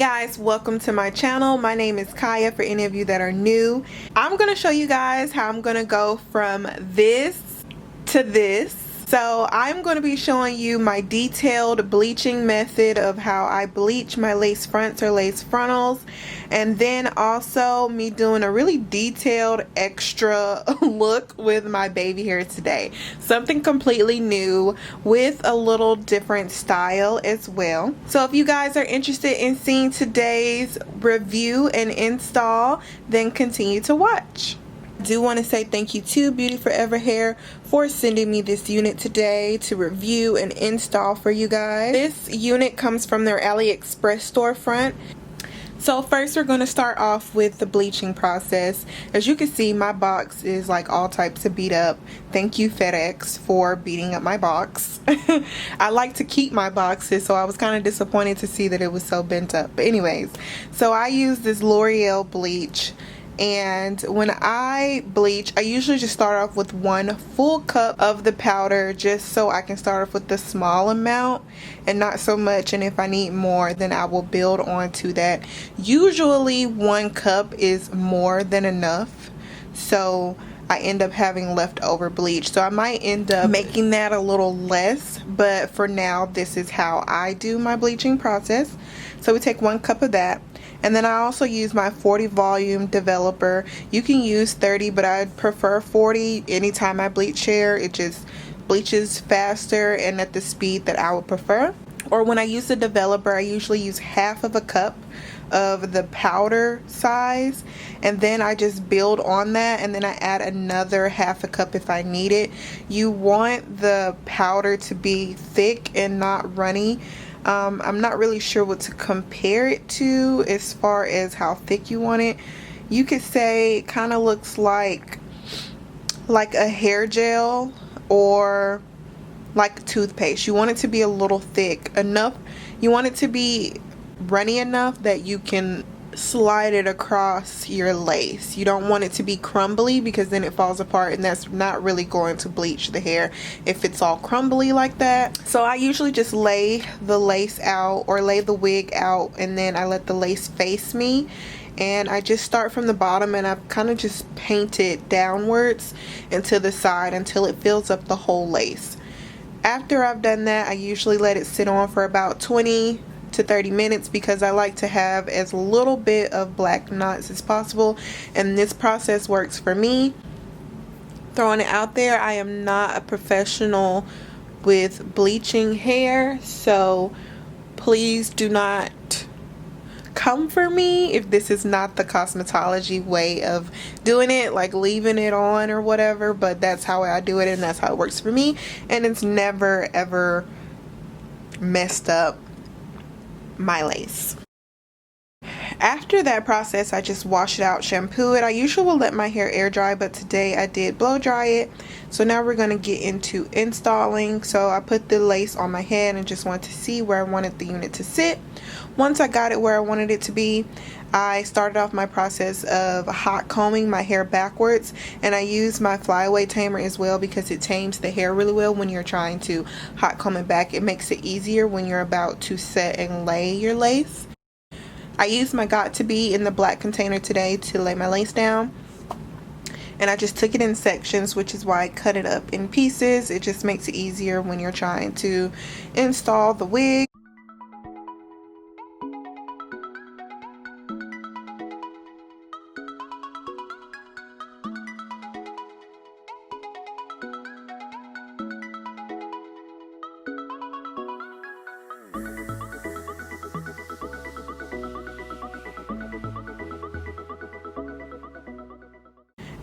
Guys, welcome to my channel. My name is Kaya. For any of you that are new, I'm going to show you guys how I'm going to go from this to this. So I'm going to be showing you my detailed bleaching method of how I bleach my lace fronts or lace frontals, and then also me doing a really detailed extra look with my baby hair today. Something completely new with a little different style as well. So if you guys are interested in seeing today's review and install, then continue to watch. I do want to say thank you to BeautyForeverHair for sending me this unit today to review and install for you guys. This unit comes from their AliExpress storefront. So first we're going to start off with the bleaching process. As you can see, my box is like all types of beat up. Thank you FedEx for beating up my box. I like to keep my boxes, so I was kind of disappointed to see that it was so bent up. But anyways, so I use this L'Oreal bleach. And when I bleach, I usually just start off with 1 full cup of the powder, just so I can start off with the small amount and not so much, and if I need more then I will build on to that. Usually 1 cup is more than enough, so I end up having leftover bleach, so I might end up making that a little less, but for now this is how I do my bleaching process. So we take 1 cup of that. And then I also use my 40 volume developer. You can use 30, but I prefer 40 anytime I bleach hair. It just bleaches faster and at the speed that I would prefer. Or when I use the developer, I usually use half of a cup of the powder size, and then I just build on that, and then I add another half a cup if I need it. You want the powder to be thick and not runny. I'm not really sure what to compare it to as far as how thick you want it. You could say it kind of looks like a hair gel or like toothpaste. You want it to be a little thick enough. You want it to be runny enough that you can slide it across your lace. You don't want it to be crumbly, because then it falls apart, and that's not really going to bleach the hair if it's all crumbly like that. So I usually just lay the lace out or lay the wig out, and then I let the lace face me, and I just start from the bottom and I kind of just paint it downwards and to the side until it fills up the whole lace. After I've done that, I usually let it sit on for about 20 to 30 minutes because I like to have as little bit of black knots as possible, and this process works for me. Throwing it out there, I am not a professional with bleaching hair, so please do not come for me if this is not the cosmetology way of doing it, like leaving it on or whatever, but that's how I do it and that's how it works for me, and it's never ever messed up my lace. After that process, I just wash it out, shampoo it. I usually will let my hair air dry, but today I did blow dry it. So now we're going to get into installing. So I put the lace on my head and just wanted to see where I wanted the unit to sit. Once I got it where I wanted it to be, I started off my process of hot combing my hair backwards, and I use my flyaway tamer as well because it tames the hair really well when you're trying to hot comb it back. It makes it easier when you're about to set and lay your lace. I used my Got To Be in the black container today to lay my lace down, and I just took it in sections, which is why I cut it up in pieces. It just makes it easier when you're trying to install the wig.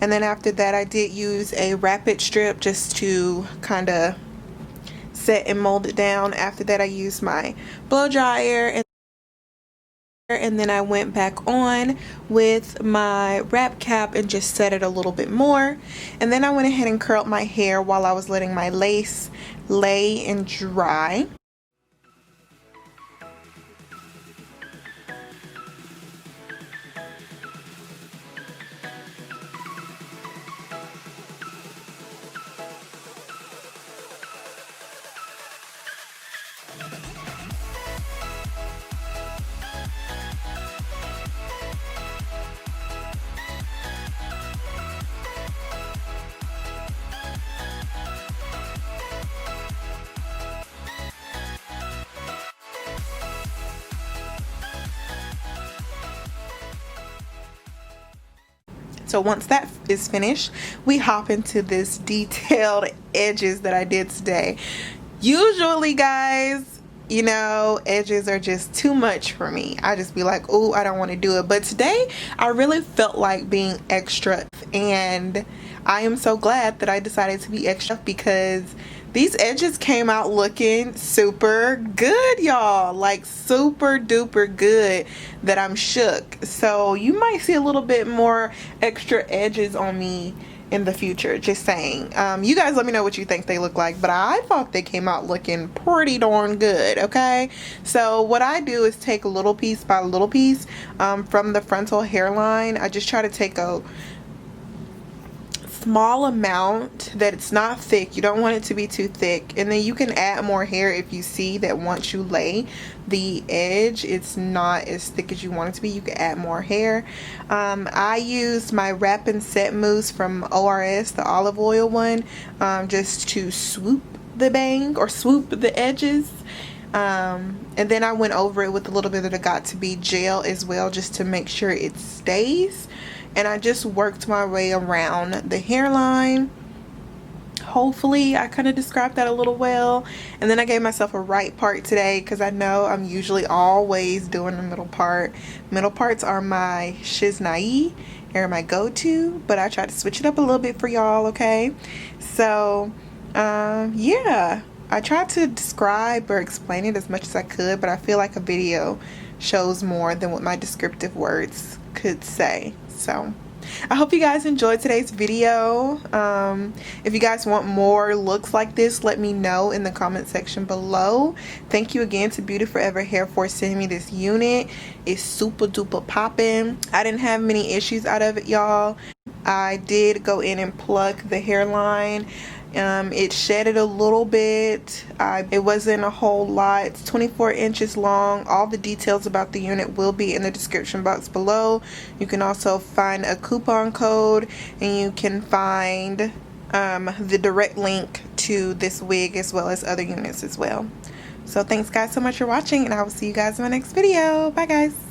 And then after that, I did use a rapid strip just to kind of set and mold it down. After that, I used my blow dryer, and then I went back on with my wrap cap and just set it a little bit more. And then I went ahead and curled my hair while I was letting my lace lay and dry. So once that is finished, we hop into this detailed edges that I did today. Usually, guys, you know, edges are just too much for me. I just be like, oh, I don't want to do it. But today, I really felt like being extra, and I am so glad that I decided to be extra because these edges came out looking super good, y'all. Like super duper good that I'm shook. So you might see a little bit more extra edges on me in the future, just saying. You guys let me know what you think they look like, but I thought they came out looking pretty darn good. Okay, so what I do is take a little piece by little piece from the frontal hairline. I just try to take a small amount that it's not thick. You don't want it to be too thick, and then you can add more hair if you see that once you lay the edge it's not as thick as you want it to be. You can add more hair. I used my wrap and set mousse from ORS, the olive oil one, just to swoop the bang or swoop the edges, and then I went over it with a little bit of the Got To Be gel as well, just to make sure it stays. And I just worked my way around the hairline. Hopefully I kind of described that a little well. And then I gave myself a right part today because I know I'm usually always doing the middle part. Middle parts are my shiznai, are my go-to, but I try to switch it up a little bit for y'all, okay? So yeah, I tried to describe or explain it as much as I could, but I feel like a video shows more than what my descriptive words could say. So I hope you guys enjoyed today's video. If you guys want more looks like this, let me know in the comment section below. Thank you again to BeautyForeverHair for sending me this unit. It's super duper popping. I didn't have many issues out of it, y'all. I did go in and pluck the hairline. It shedded a little bit. It wasn't a whole lot. It's 24 inches long. All the details about the unit will be in the description box below. You can also find a coupon code, and you can find the direct link to this wig as well as other units as well. So thanks guys so much for watching, and I will see you guys in my next video. Bye guys.